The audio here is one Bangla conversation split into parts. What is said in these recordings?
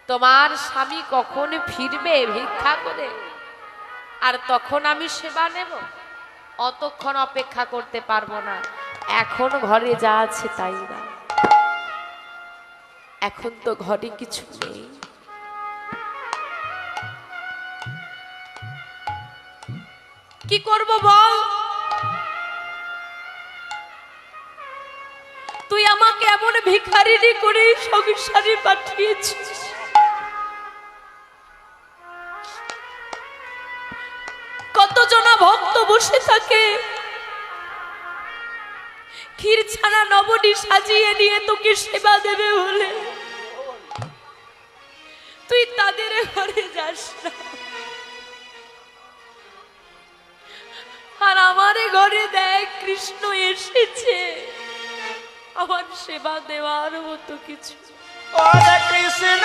তোমার স্বামী কখন ফিরবে ভিক্ষা করে, আর তখন আমি সেবা নেব? অতক্ষণ অপেক্ষা করতে পারবো না। এখন ঘরে যা আছে তাই না। এখন তো ঘরে কিছু নেই। কি করব বল? তুই আমাকে এমন ভিখারিনী করে সংসারে পাঠিয়েছিস। কতজনা ভক্ত বসে থাকে ক্ষীর ছানা নবনী সাজিয়ে নিয়ে তোকে সেবা দেবে বলে, তুই তাদের ঘরে যাস না, আর আমার ঘরে দেখ কৃষ্ণ এসেছে, আমার সেবা দেওয়ার মতো কিছু। ওরে কৃষ্ণ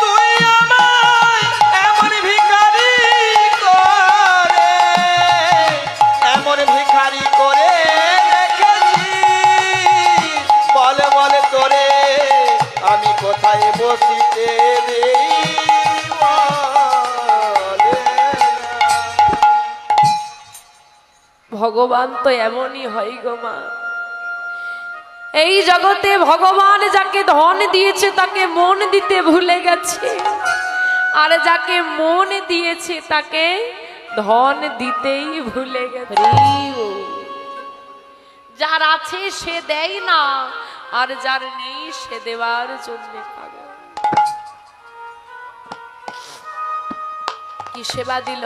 তুই আমায় এমন ভিখারি করে, এমন ভিখারি করে রেখেছিস, বলে বলে তোরে আমি কোথায় বসিতে দেই? ভগবান তো এমনই হয় গো মা। এই জগতে ভগবান যাকে ধন দিয়েছে তাকে মন দিতে ভুলে গেছে, আর যাকে মন দিয়েছে তাকে ধন দিতেই ভুলে গেছে। যার আছে সে দেয় না, আর যার নেই সে দেওয়ার জন্য পাগল। কি সেবা দিল?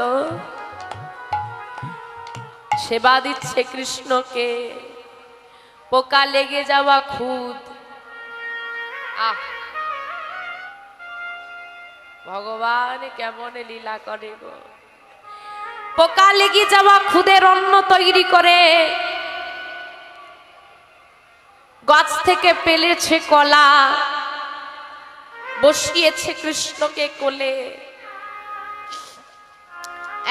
সেবা দিচ্ছে কৃষ্ণকে। পোকা লেগে যাওয়া খুদ, আহ ভগবান কেমন লীলা করে গো। পোকা লেগে যাওয়া খুদের অন্ন তৈরি করে, গাছ থেকে পেলেছে কলা, বসিয়েছে কৃষ্ণকে কোলে,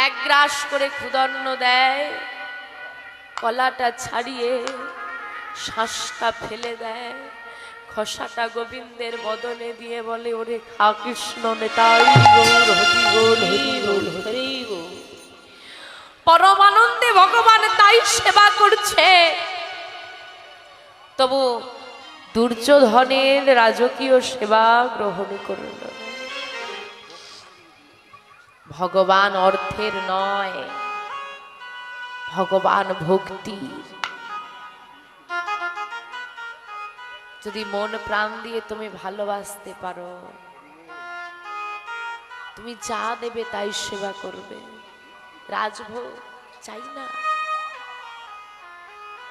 এক গ্রাস করে ক্ষুদন্ন দেয়, কলাটা ছাড়িয়ে শ্বাসটা ফেলে দেয়, খসাটা গোবিন্দের বদনে দিয়ে বলে, ওরে খা কৃষ্ণ নেতাই গৌর হরি বল হরি বল হরি বল। পরমানন্দে ভগবান তাই সেবা করছে। তবু দুর্যোধনের রাজকীয় সেবা গ্রহণ করল। ভগবান অর্থের নয়, ভগবান ভক্তির। যদি মন প্রাণ দিয়ে তুমি ভালোবাসতে পারো, তুমি যা দেবে তাই সেবা করবে। রাজভোগ চাই না।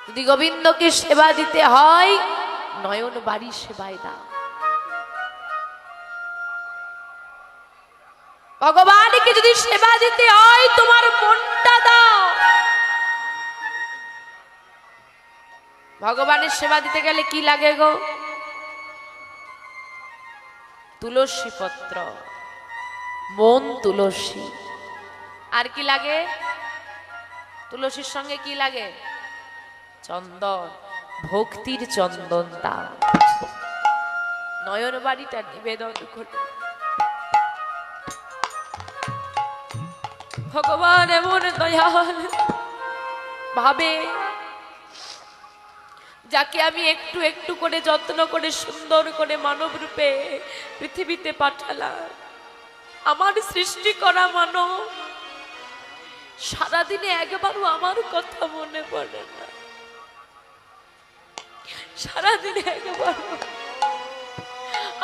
যদি গোবিন্দকে সেবা দিতে হয়, নয়ন বাড়ি সেবায় দাও। ভগবানকে যদি সেবা দিতে হয়, তোমার মনটা দাও। ভগবানের সেবা দিতে গেলে কি লাগে গো? তুলসী পত্র, মন তুলসী। আর কি লাগে? তুলসীর সঙ্গে কি লাগে? চন্দন, ভক্তির চন্দন দাও। নয়ন বাড়িটা নিবেদন করে। ভগবান এমন দয়াল, ভাবে যাকে আমি একটু একটু করে যত্ন করে সুন্দর করে মানব রূপে পৃথিবীতে পাঠালাম, আমার সৃষ্টি করা মানব, সারাদিনে একবারও আমার কথা মনে পড়ে না। সারাদিনে একবারও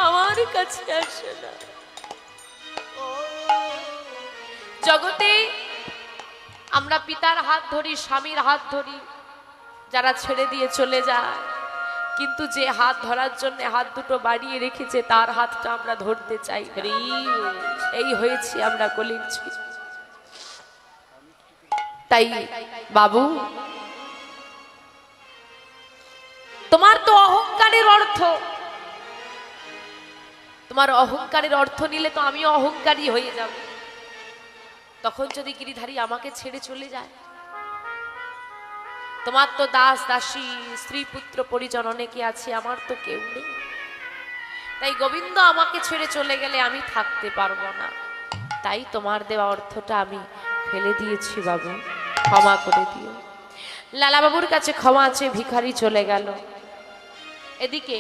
আমার কাছে আসে না। জগতে আমরা পিতার হাত ধরি, স্বামীর হাত ধরি, যারা ছেড়ে দিয়ে চলে যায়, কিন্তু যে হাত ধরার জন্য হাত দুটো বাড়িয়ে রেখেছে তার হাতটা আমরা ধরতে চাই। এই হয়েছে আমরা কলির ছি। তাই বাবু, তোমার তো অহংকারের অর্থ, তোমার অহংকারের অর্থ নিলে তো আমিও অহংকারী হয়ে যাব। তখন যদি গিরিধারী আমাকে ছেড়ে চলে যায়, তোমার তো দাস দাসী স্ত্রী পুত্র পরিজন অনেকে আছে, আমার তো কেউ নেই। তাই গোবিন্দ আমাকে ছেড়ে চলে গেলে আমি থাকতে পারবো না, তাই তোমার দেওয়া অর্থটা আমি ফেলে দিয়েছি বাবু, ক্ষমা করে দিও। লালা বাবুর কাছে ক্ষমা আছে, ভিখারি চলে গেল। এদিকে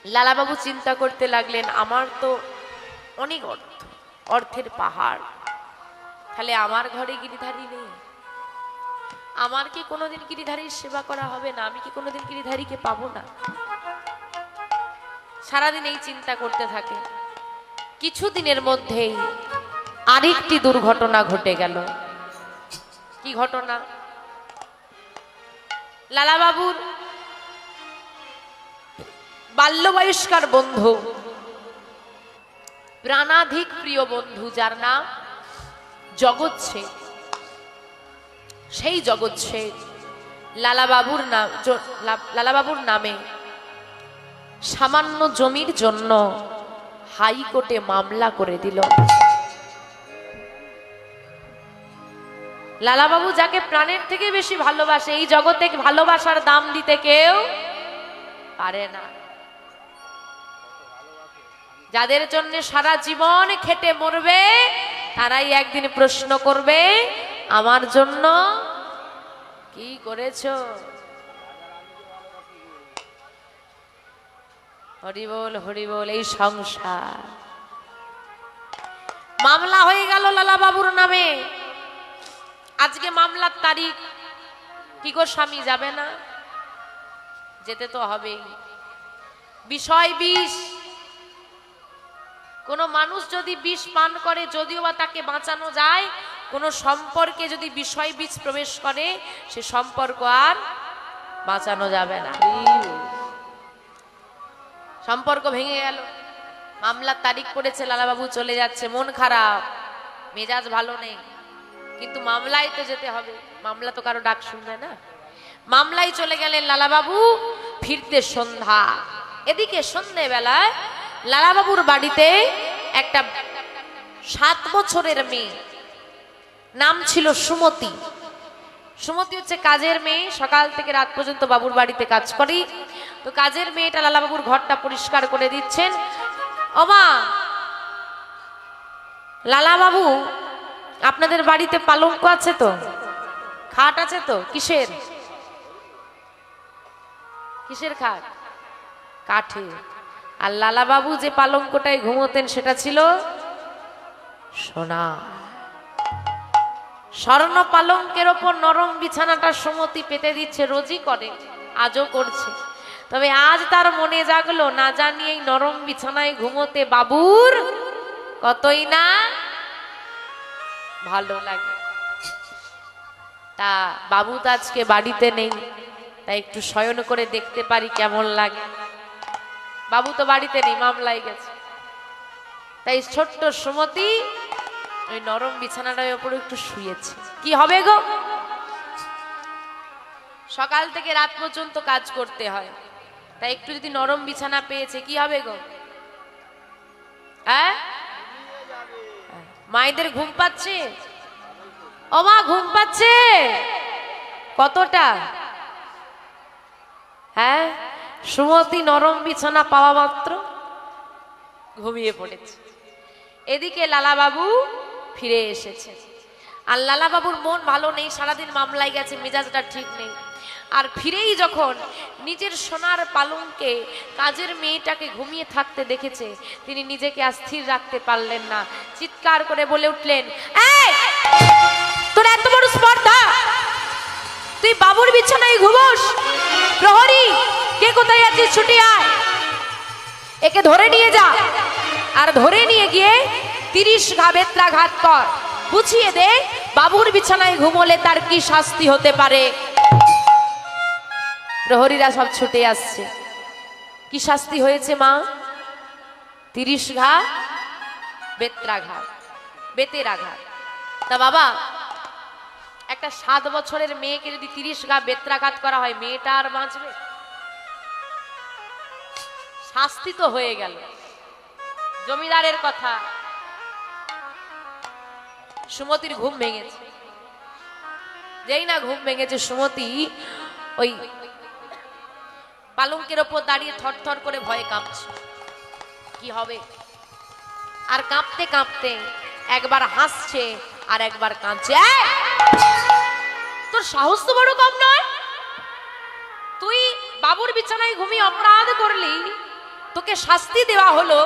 লালাবাবু চিন্তা করতে লাগলেন, আমার তো অনেক অর্থ, অর্থের পাহাড়, তাহলে আমার ঘরে গিরিধারী নেই, আমার কি কোনোদিন গিরিধারীর সেবা করা হবে না? আমি কি কোনোদিন গিরিধারীকে পাবো না? সারাদিন এই চিন্তা করতে থাকে। কিছুদিনের মধ্যেই আরেকটি দুর্ঘটনা ঘটে গেল। কি ঘটনা? লালাবাবুর বাল্যবয়স্কার বন্ধু, প্রাণাধিক প্রিয় বন্ধু, যার নাম জগৎ শেঠ, সেই জগৎ শেঠ লালাবাবুর নামে সামান্য জমির জন্য হাইকোর্টে মামলা করে দিল। লালাবাবু যাকে প্রাণের থেকে বেশি ভালোবাসে, এই জগতে ভালোবাসার দাম দিতে কেউ পারে না। যাদের জন্য সারা জীবন খেটে মরবে, তারাই একদিন প্রশ্ন করবে, আমার জন্য কি করেছো? হরি বল, হরি বল। এই সংসার। মামলা হয়ে গেল লালাবাবুর নামে। আজকে মামলার তারিখ। কি গো স্বামী, যাবে না? যেতে তো হবেই। বিষয় বিষ। কোন মানুষ যদি বিষ পান করে, যদিও বা তাকে বাঁচানো যায়, কোন সম্পর্কে যদি বিষয় বিষ প্রবেশ করে, সে সম্পর্ক আর বাঁচানো যাবে না। সম্পর্ক ভেঙে গেল। মামলার তারিখ পড়েছে, লালাবাবু চলে যাচ্ছে, মন খারাপ, মেজাজ ভালো নেই, কিন্তু মামলায় তো যেতে হবে, মামলা তো কারো ডাক শুনবে না। মামলায় চলে গেলেন লালাবাবু। ফিরতে সন্ধ্যা। এদিকে সন্ধ্যেবেলায় লালাবাবুর বাড়িতে একটা 7 বছরের মেয়ে, নাম ছিল সুমতি। সুমতি হচ্ছে কাজের মেয়ে, সকাল থেকে রাত পর্যন্ত বাবুর বাড়িতে কাজ করি। তো কাজের মেয়েটা লালাবাবুর ঘরটা পরিষ্কার করে দিচ্ছেন। ওমা, লালাবাবু, আপনাদের বাড়িতে পালঙ্ক আছে তো? খাট আছে তো? কিসের কিসের খাট? কাঠে। আর লালাবাবু যে পালঙ্কটায় ঘুমোতেন সেটা ছিল সোনা। স্বর্ণ পালঙ্কের ওপর নরম বিছানাটা সুমতি পেতে দিচ্ছে, রোজই করে, আজও করছে। তবে আজ তার মনে জাগলো, না জানি এই নরম বিছানায় ঘুমোতে বাবুর কতই না ভালো লাগে। তা বাবু তো আজকে বাড়িতে নেই, তাই একটু শয়ন করে দেখতে পারি কেমন লাগে। বাবু তো বাড়িতে নেই, মামলায় গেছে। তাই ছোট্ট সুমতি ওই নরম বিছানাটার উপর একটু শুয়েছে। কি হবে গো, সকাল থেকে রাত পর্যন্ত কাজ করতে হয়, তাই একটু যদি নরম বিছানা পেয়েছে, কি হবে গো? মায়েদের ঘুম পাচ্ছে? ও মা, ঘুম পাচ্ছে? কতটা? হ্যাঁ, সুমতি নরম বিছানা পাওয়া মাত্র ঘুমিয়ে পড়েছে। এদিকে লালাবাবু ফিরে এসেছে। আর লালাবাবুর মন ভালো নেই, সারাদিন মামলায় গেছে, মেজাজটা ঠিক নেই। আর ফিরেই যখন নিজের সোনার পালঙ্কে কাজের মেয়েটাকে ঘুমিয়ে থাকতে দেখেছে, তিনি নিজেকে আর স্থির রাখতে পারলেন না। চিৎকার করে বলে উঠলেন, এই, তোর এত বড় স্পর্ধা, তুই বাবুর বিছানায় ঘুমোস? প্রহরী, কে কোথায় আছিস? ছুটি আয়, একে ধরে নিয়ে যা, আর ধরে নিয়ে গিয়ে 30 ঘা বেত্রাঘাত কর, বুঝিয়ে দে বাবুর বিছানায় ঘুমোলে তার কি শাস্তি হতে পারে। প্রহরীরা সব ছুটে আসছে। কি শাস্তি হয়েছে মা? 30 ঘা বেত্রাঘাত, বেতের আঘাত। তা বাবা, একটা 7 বছরের মেয়েকে যদি 30 ঘা বেত্রাঘাত করা হয়, মেয়েটা আর বাঁচবে? শাস্তি তো হয়ে গেল। জমিদারের কথা। সুমতির ঘুম ভেঙেছে। যেই না ঘুম ভেঙেছে, সুমতি ওই পালঙ্কের ওপর দাঁড়িয়ে থরথর করে ভয়ে কাঁপছে, কি হবে। আর কাঁপতে কাঁপতে একবার হাসছে আর একবার কাঁদছে। এই! তোর সাহস তো বড় কম নয়, তুই বাবুর বিছানায় ঘুমিয়ে অপরাধ করলি, তোকে শাস্তি দেওয়া হলো,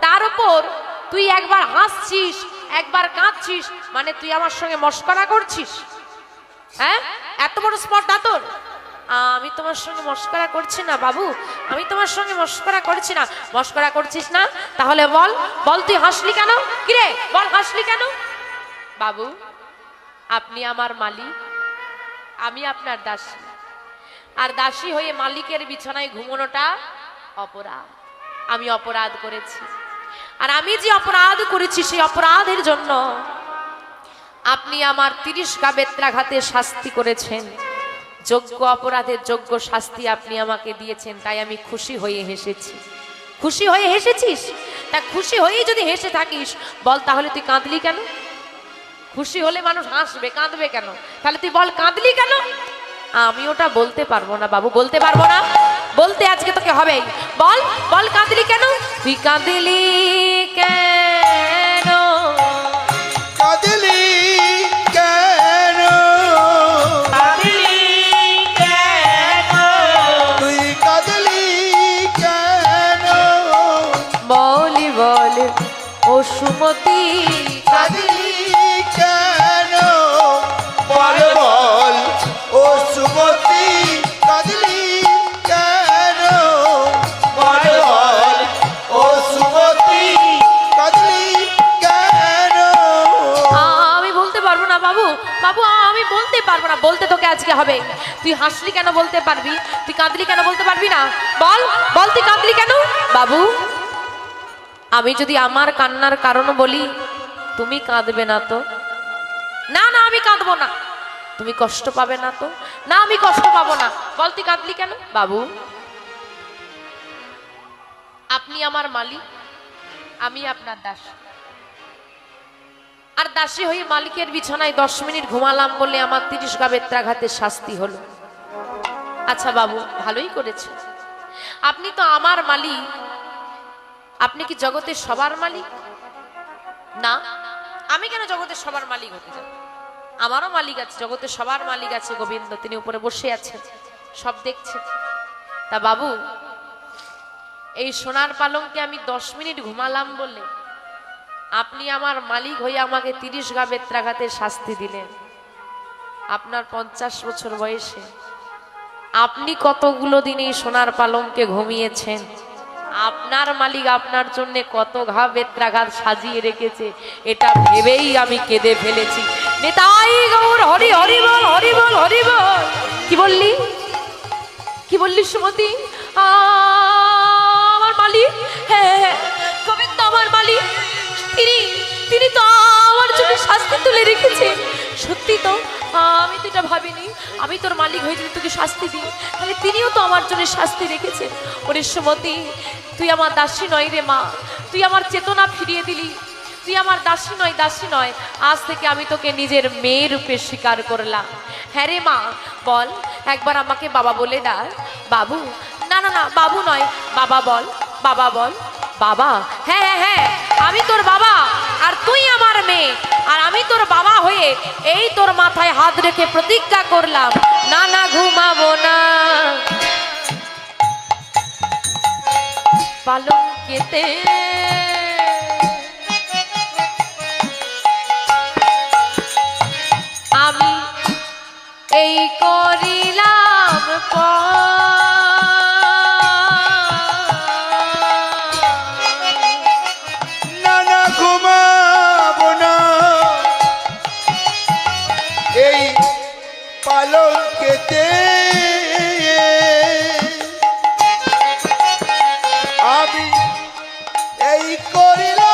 তার উপর তুই একবার হাসছিস একবার কাঁদছিস, মানে তুই আমার সঙ্গে মস্করা করছিস। হ্যাঁ, এত বড় স্পর্ধা তোর। আমি তোমার সঙ্গে মস্করা করছি না বাবু, আমি তোমার সঙ্গে মস্করা করছি না। মস্করা করছিস না, তাহলে বল বল তুই হাসলি কেন? কিরে বল, হাসলি কেন? বাবু, আপনি আমার মালিক, আমি আপনার দাসী, আর দাসী হয়ে মালিকের বিছানায় ঘুমানোটা অপরাধ। আমি অপরাধ করেছি, আর আমি যে অপরাধ করেছি সেই অপরাধের জন্য আপনি আমার 30 গা বেত্রাঘাতে শাস্তি করেছেন। যোগ্য অপরাধের যোগ্য শাস্তি আপনি আমাকে দিয়েছেন, তাই আমি খুশি হয়ে হেসেছি। খুশি হয়ে হেসেছিস? তা খুশি হয়েই যদি হেসে থাকিস, বল তাহলে তুই কাঁদলি কেন? খুশি হলে মানুষ হাসবে, কাঁদবে কেন? তাহলে তুই বল কাঁদলি কেন? আমি ওটা বলতে পারবো না বাবু, বলতে পারবো না, বলতে আজকে তোকে হবে। বল বল কাঁদলি কেন? তুই কাঁদলি কেন? কাঁদলি কেন? কাঁদলি কেন? তুই কাঁদলি কেন? বলি বল ও সুমতি, কাঁদলি কেন? বল বল ও সুমতি, কাঁদলি কেন? বল বল ও সুমতি, কাঁদলি কেন? আমি বলতে পারবো না বাবু, বাবু আমি বলতে পারবো না, বলতে তোকে আজকে হবে। তুই হাসলি কেন বলতে পারবি, তুই কাঁদলি কেন বলতে পারবি না? বল বল তুই কাঁদলি কেন? বাবু, আমি যদি আমার কান্নার কারণ বলি, তুমি কাঁদবে না তো? না না, আমি কাঁদবো না। তুমি কষ্ট পাবে না তো? না, আমি কষ্ট পাবো না। বল তুই কাঁদলি কেন? বাবু, আপনি আমার মালিক, আমি আপনার দাস, আর দাসী হয়ে মালিকের বিছানায় 10 মিনিট ঘুমালাম বলে আমার 30 গা বেত্রাঘাতের শাস্তি হলো। আচ্ছা বাবু, ভালোই করেছে, আপনি তো আমার মালিক। আপনি কি জগতের সবার মালিক? না, আমি কেন জগতের সবার মালিক হতে যাব? আমারও মালিক আছে, জগতের সবার মালিক আছে গোবিন্দ, তিনি উপরে বসে আছেন, সব দেখছেন। তা বাবু, এই সোনার পালঙ্কে আমি 10 মিনিট ঘুমালাম বলে আপনি আমার মালিক হয়ে আমাকে 30 গা বেত্রাঘাতের শাস্তি দিলেন। আপনার 50 বছর বয়সে আপনি কতগুলো দিন এই সোনার পালঙ্কে ঘুমিয়েছেন? আপনার মালিক আপনার জন্য কত ঘা বেত্রাঘাত সাজিয়ে রেখেছে, এটা ভেবেই আমি কেঁদে ফেলেছি। নেতাই গৌর হরি হরি বল, হরি বল, হরি বল। কি বললি, কি বললি সুমতি? আমার মালিক, হ্যাঁ হ্যাঁ, গোবিন্দ আমার মালিক, তিনি তিনি তো আমার জন্য শাস্তি তুলে রেখেছেন। সত্যি তো, আমি তো এটা ভাবিনি। আমি তোর মালিক হয়ে যদি তোকে শাস্তি দিই, তাহলে তিনিও তো আমার জন্য শাস্তি রেখেছেন। ওরে সুমতি, তুই আমার দাসী নয় রে মা, তুই আমার চেতনা ফিরিয়ে দিলি। তুই আমার দাসী নয়, দাসী নয়, আজ থেকে আমি তোকে নিজের মেয়ে রূপে স্বীকার করলাম। হ্যাঁ রে মা, বল একবার আমাকে বাবা বলে ডাক। বাবু, না না না, বাবু নয়, বাবা বল, বাবা বল। বাবা, হ্যাঁ হ্যাঁ হ্যাঁ, আমি তোর বাবা, আর তুই আমার মেয়ে, আর আমি তোর বাবা হয়ে এই তোর মাথায় হাত রেখে প্রতিজ্ঞা করলাম, না না ঘুমাবো না পালঙ্কেতে। আমি এই করিলাম না না ঘুমাবো না এই পালঙ্কেতে, আমি এই করিলাম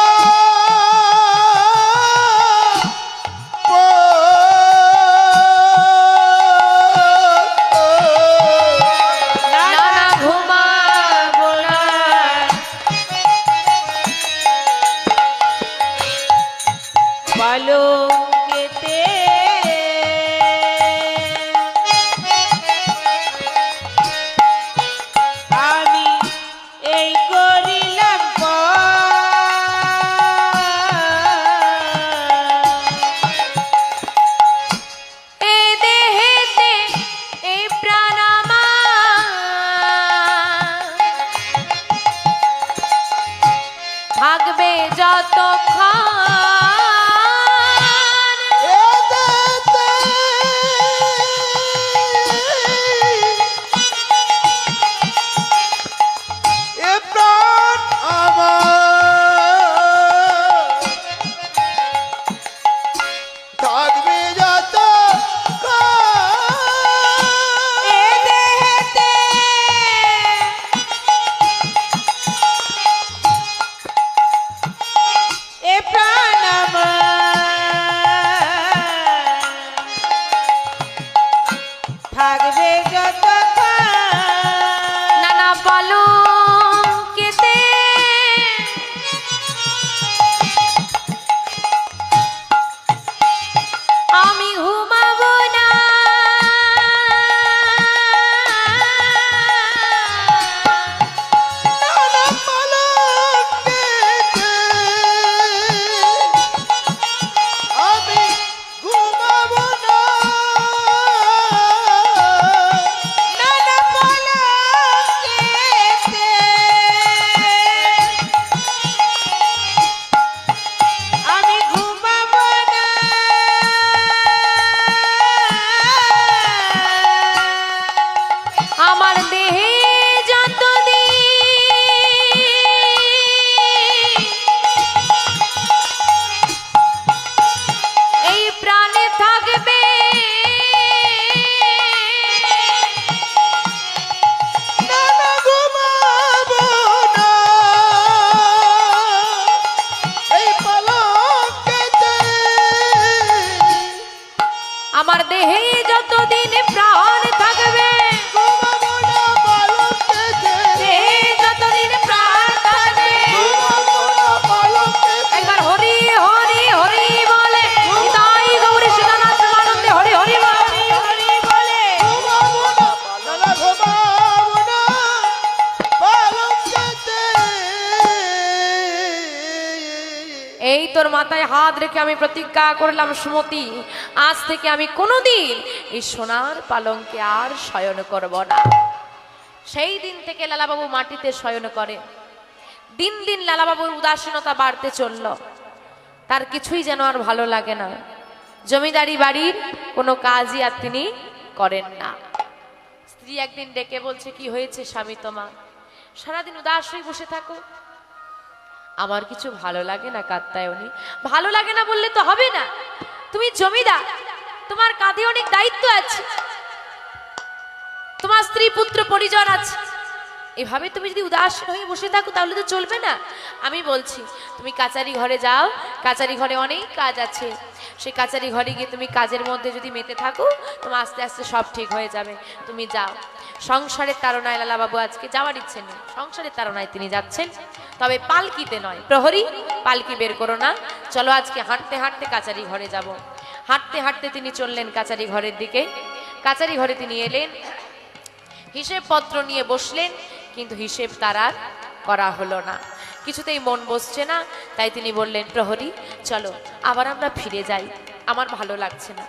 তোর মাথায় হাত রেখে আমি প্রতিজ্ঞা করলাম সুমতি, আজ থেকে আমি কোনোদিন এই সোনার পালঙ্কে আর শয়ন করব না। সেই দিন থেকে লালাবাবু মাটিতে শয়ন করে। দিন দিন লালাবাবুর উদাসীনতা বাড়তে চলল। তার কিছুই যেন আর ভালো লাগে না। জমিদারি বাড়ির কোনো কাজই আর তিনি করেন না। স্ত্রী একদিন ডেকে বলছে, কি হয়েছে স্বামী তোমার? সারাদিন উদাস হয়ে বসে থাকো। আমার কিছু ভালো লাগে না কাত্যায়নী। ভালো লাগে না বললে তো হবে না, তুমি জমিদার, তোমার কাঁধে অনেক দায়িত্ব আছে, তোমার স্ত্রী পুত্র পরিজন আছে। এভাবে তুমি যদি উদাস হয়ে বসে থাকো তাহলে তো চলবে না। আমি বলছি তুমি কাচারি ঘরে যাও, কাচারি ঘরে অনেক কাজ আছে। সেই কাচারি ঘরে গিয়ে তুমি কাজের মধ্যে যদি মেতে থাকো, তোমার আস্তে আস্তে সব ঠিক হয়ে যাবে। তুমি যাও। সংসারের তাড়নায় লালাবাবু আজকে যাওয়ার ইচ্ছে নেই, সংসারের তাড়নায় তিনি যাচ্ছেন, তবে পালকিতে নয়। প্রহরী, পালকি বের করো না, চলো আজকে হাঁটতে হাঁটতে কাচারি ঘরে যাব। হাঁটতে হাঁটতে তিনি চললেন কাচারি ঘরের দিকে। কাচারি ঘরে তিনি এলেন, হিসেবপত্র নিয়ে বসলেন, কিন্তু হিসেব তার আর করা হলো না। কিছুতেই মন বসছে না, তাই তিনি বললেন, প্রহরী চলো আবার আমরা ফিরে যাই, আমার ভালো লাগছে না।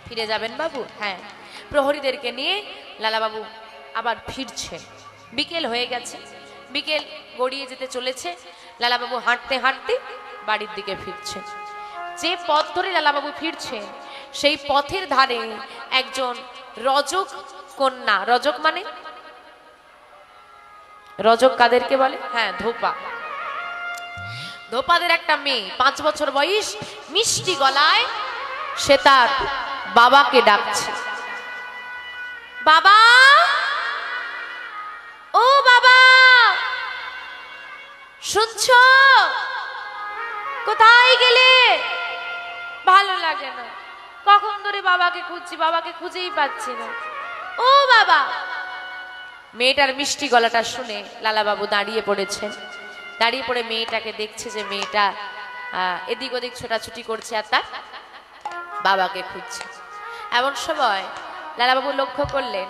ফিরে যাবেন বাবু? হ্যাঁ। প্রহরীদেরকে নিয়ে লালাবাবু আবার ফিরছে। বিকেল হয়ে গেছে, বিকেল গড়িয়ে যেতে চলেছে। লালাবাবু হাঁটতে হাঁটতে বাড়ির দিকে ফিরছে। যে পথ ধরে লালাবাবু ফিরছে সেই পথের ধারে একজন রজক কন্যা, রজক মানে রজক কাদেরকে বলে? হ্যাঁ, ধোপা। ধোপাদের একটা মেয়ে 5 বছর বয়স, মিষ্টি গলায় সে তার বাবাকে ডাকছে। বাবা, ও বাবা, শুনছো? কোথায় গেলে? ভালো লাগে না, কখন ধরে বাবাকে খুঁজছি, বাবাকে খুঁজেই পাচ্ছি না। ও বাবা। মেয়েটার মিষ্টি গলাটা শুনে লালাবাবু দাঁড়িয়ে পড়েছেন। দাঁড়িয়ে পড়ে মেয়েটাকে দেখছে যে মেয়েটা এদিক ওদিক ছোটাছুটি করছে আর তার বাবাকে খুঁজছে। এমন সময় লালাবাবু লক্ষ্য করলেন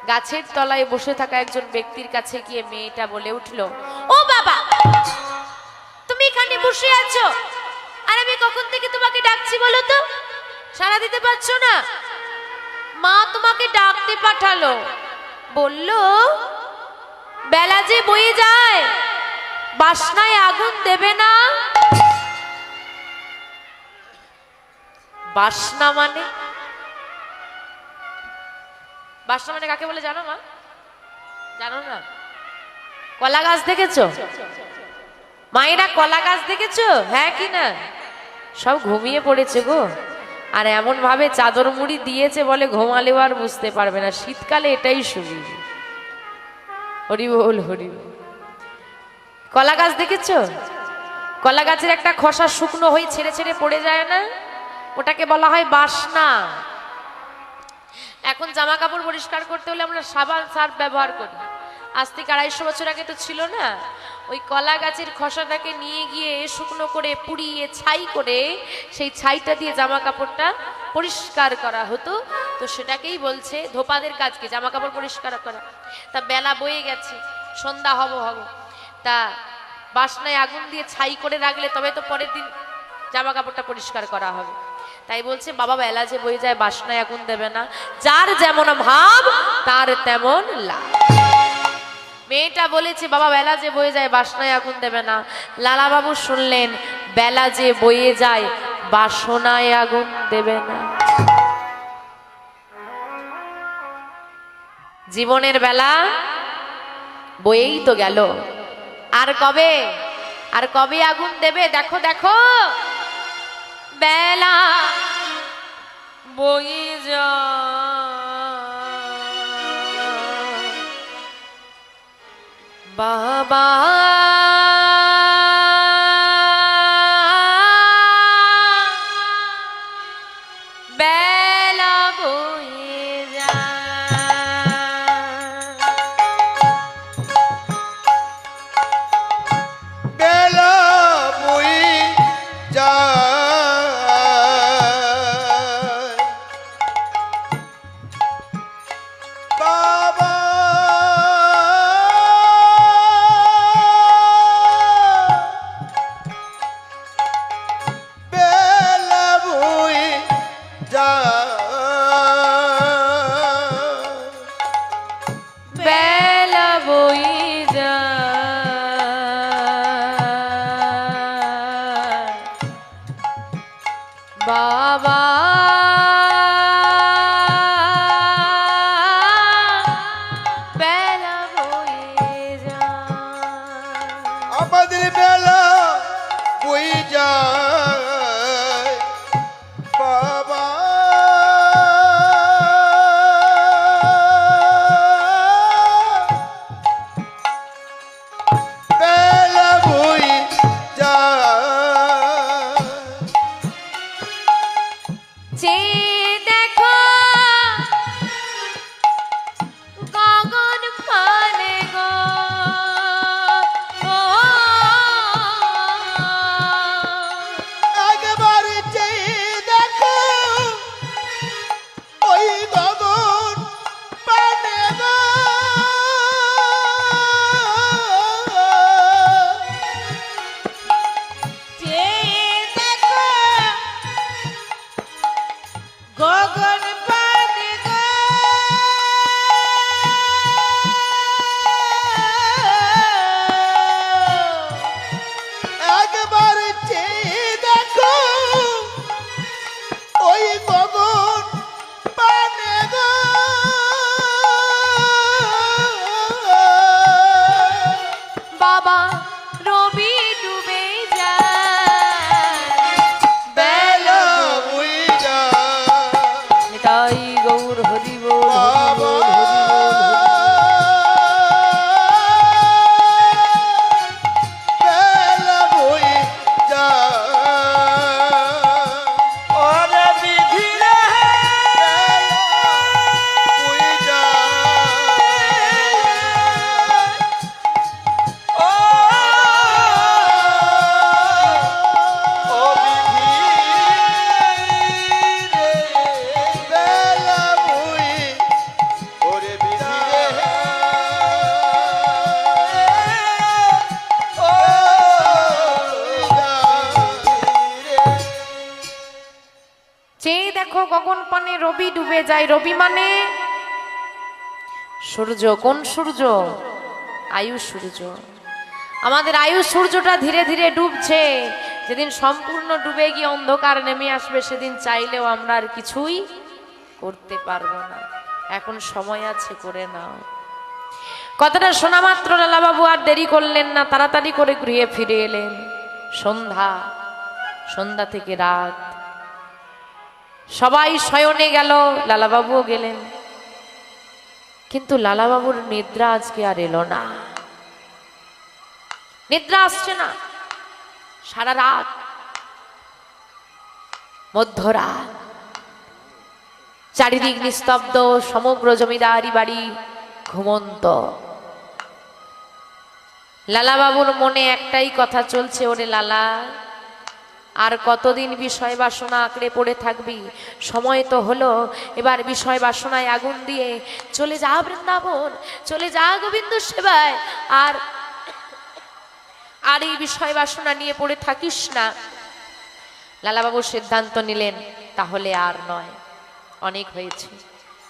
গাছের তলায় বসে থাকা একজন ব্যক্তির কাছে গিয়ে মেয়েটা বলে উঠল, ও বাবা, তুমি এখানে বসে আছো আর আমি কখন থেকে তোমাকে ডাকছি বলো তো? সাড়া দিতে পারছো না? মা তোমাকে ডাকতে পাঠালো, বলল বেলা যে বয়ে যায় বাসনায় আগুন দেবে না। বাসনা মানে? বাসনা মানে কাকে বলে জানো মা? জানো না? কলা গাছ দেখেছো? মায়েরা কলা গাছ দেখেছো? হ্যাঁ কি না? সব ঘুমিয়ে পড়েছে গো। আর এমন ভাবে চাদর মুড়ি দিয়েছে বলে ঘুমালেও আর বুঝতে পারবে না। শীতকালে এটাই সুবিধা। হরি বল, হরি বল। কলা গাছ দেখেছো? কলা গাছের একটা খোসা শুকনো হয়ে ছেড়ে ছেড়ে পড়ে যায় না? ওটাকে বলা হয় বাসনা। এখন জামা কাপড় পরিষ্কার করতে হলে আমরা সাবান সার্ফ ব্যবহার করি। আজ থেকে 250 বছর আগে তো ছিল না। ওই কলা গাছের খোসাটাকে নিয়ে গিয়ে শুকনো করে পুড়িয়ে ছাই করে সেই ছাইটা দিয়ে জামা কাপড়টা পরিষ্কার করা হতো। তো সেটাকেই বলছে ধোপাদের কাজকে জামা কাপড় পরিষ্কার করা। তা বেলা বয়ে গেছে, সন্ধ্যা হব তা বাসনায় আগুন দিয়ে ছাই করে রাখলে তবে তো পরের দিন জামা কাপড়টা পরিষ্কার করা হবে। তাই বলছে বাবা বেলা যে বয়ে যায় বাসনায় আগুন দেবে না, যার যেমন ভাব তার তেমন লাভ। মেয়েটা বলেছে বাবা বেলা যে বয়ে যায় বাসনায় আগুন দেবে না। লালাবাবু শুনলেন বেলা যে বয়ে যায় বাসনায় আগুন দেবে না। জীবনের বেলা বয়েই তো গেল, আর কবে আগুন দেবে? দেখো দেখো বেলা বয়ে যায় বাবা, বেলা বয়ে যায়, বেলা বয়ে যায় বাবা, আমাদের বেলা বই যায় বাবা বেলা বই যায় যে দেখো গগন পানে গো একবার চেয়ে দেখো ওই গগন পানে গো যে দেখো গগন পানে গো একবার চেয়ে দেখো ওই গগন পানে গো বাবা রবি ডুবে যায় বেলা বই যায় তাই গৌর হরি বল বাবা বেলা বই যায় ওরে বিধি রে বই যায় ও ও বিধি রে বেলা বই ওরে বিধি রে ও যে দেখো গগন পানে রবি ডুবে যায় রবি মানে সূর্য কোন সূর্য আয়ু সূর্য আমাদের আয়ু সূর্যটা ধীরে ধীরে ডুবছে যেদিন সম্পূর্ণ ডুবে গিয়ে অন্ধকার নেমে আসবে সেদিন চাইলেও আমরা আর কিছুই করতে পারবো না এখন সময় আছে করে নাও কথাটা শোনা মাত্র লালাবাবু আর দেরি করলেন না তাড়াতাড়ি করে গৃহে ফিরে এলেন সন্ধ্যা থেকে রাত সবাই শয়নে গেল লালাবাবুও গেলেন কিন্তু লালাবাবুর নিদ্রা আজকে আর এলো না নিদ্রা আসছে না সারা রাত মধ্যরাত চারিদিক নিস্তব্ধ সমগ্র জমিদারি বাড়ি ঘুমন্ত লালাবাবুর মনে একটাই কথা চলছে ওরে লালা আর কতদিন বিষয় বাসনা আঁকড়ে পড়ে থাকবি সময় তো হলো এবার বিষয় বাসনায় আগুন দিয়ে চলে যা বৃন্দাবন চলে যা গোবিন্দ সেবায় আর আর এই বিষয় বাসনা নিয়ে পড়ে থাকিস না লালাবাবু সিদ্ধান্ত নিলেন তাহলে আর নয় অনেক হয়েছে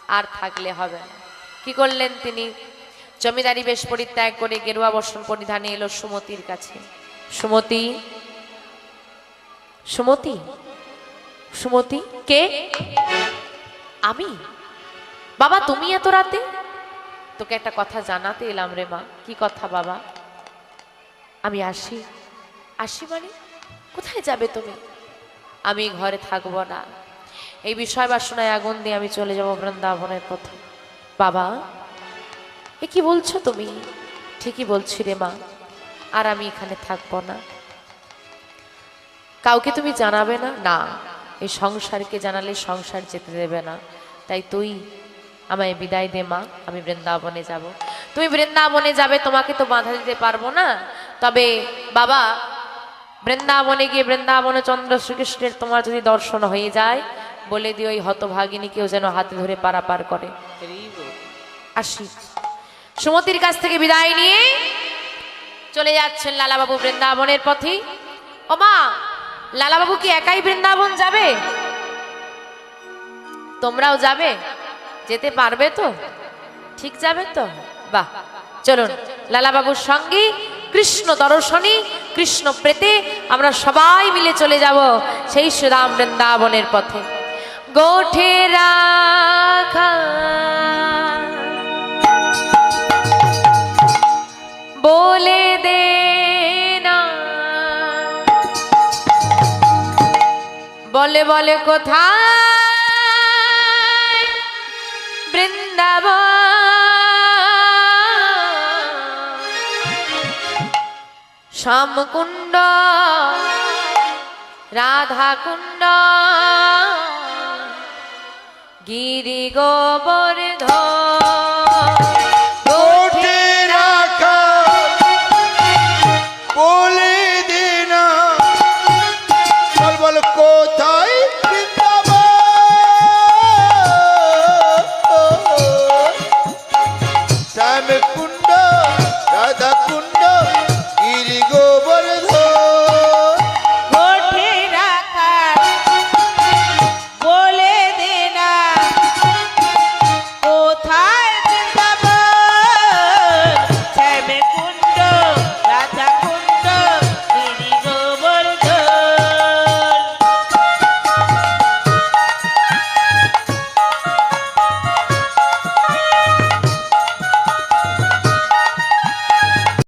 আর থাকলে হবে না কি করলেন তিনি জমিদারি বেশ পরিত্যাগ করে গেরুয়া বস্ত্র পরিধানে এলো সুমতির কাছে সুমতি সুমতি সুমতি কে আমি বাবা তুমি এত রাতে তোকে একটা কথা জানাতে এলাম রে মা কি কথা বাবা আমি আসি আসি মানে কোথায় যাবে তুমি আমি ঘরে থাকবো না এই বিষয় বাসনায় আগুন দিয়ে আমি চলে যাব বৃন্দাবনের পথে বাবা এ কি বলছো তুমি ঠিকই বলছি রে মা আর আমি এখানে থাকবো না কাউকে তুমি জানাবে না না এই সংসারকে জানালে সংসার যেতে দেবে না তাই তুই আমায় বিদায় দে মা আমি বৃন্দাবনে যাব তুমি বৃন্দাবনে যাবে তোমাকে তো বাধা দিতে পারবো না তবে বাবা বৃন্দাবনে গিয়ে বৃন্দাবনে চন্দ্র শ্রীকৃষ্ণের তোমার যদি দর্শন হয়ে যায় বলে দিও ওই হতভাগিনীকেও যেন হাতে ধরে পারাপার করে আসি সুমতির কাছ থেকে বিদায় নিয়ে চলে যাচ্ছেন লালাবাবু বৃন্দাবনের পথে ও মা লালাবাবু কি একাই বৃন্দাবন যাবে তোমরাও যাবে যেতে পারবে তো ঠিক যাবে তো বাহ চলুন লালাবাবুর সঙ্গে কৃষ্ণ দর্শনী কৃষ্ণ প্রেতে আমরা সবাই মিলে চলে যাব সেই শ্রীরাম বৃন্দাবনের পথে গোঠে রাখা বলে দে বলে বলে কোথায় বৃন্দাবন, শ্যামকুণ্ড রাধাকুণ্ড গিরি গোবর্ধন।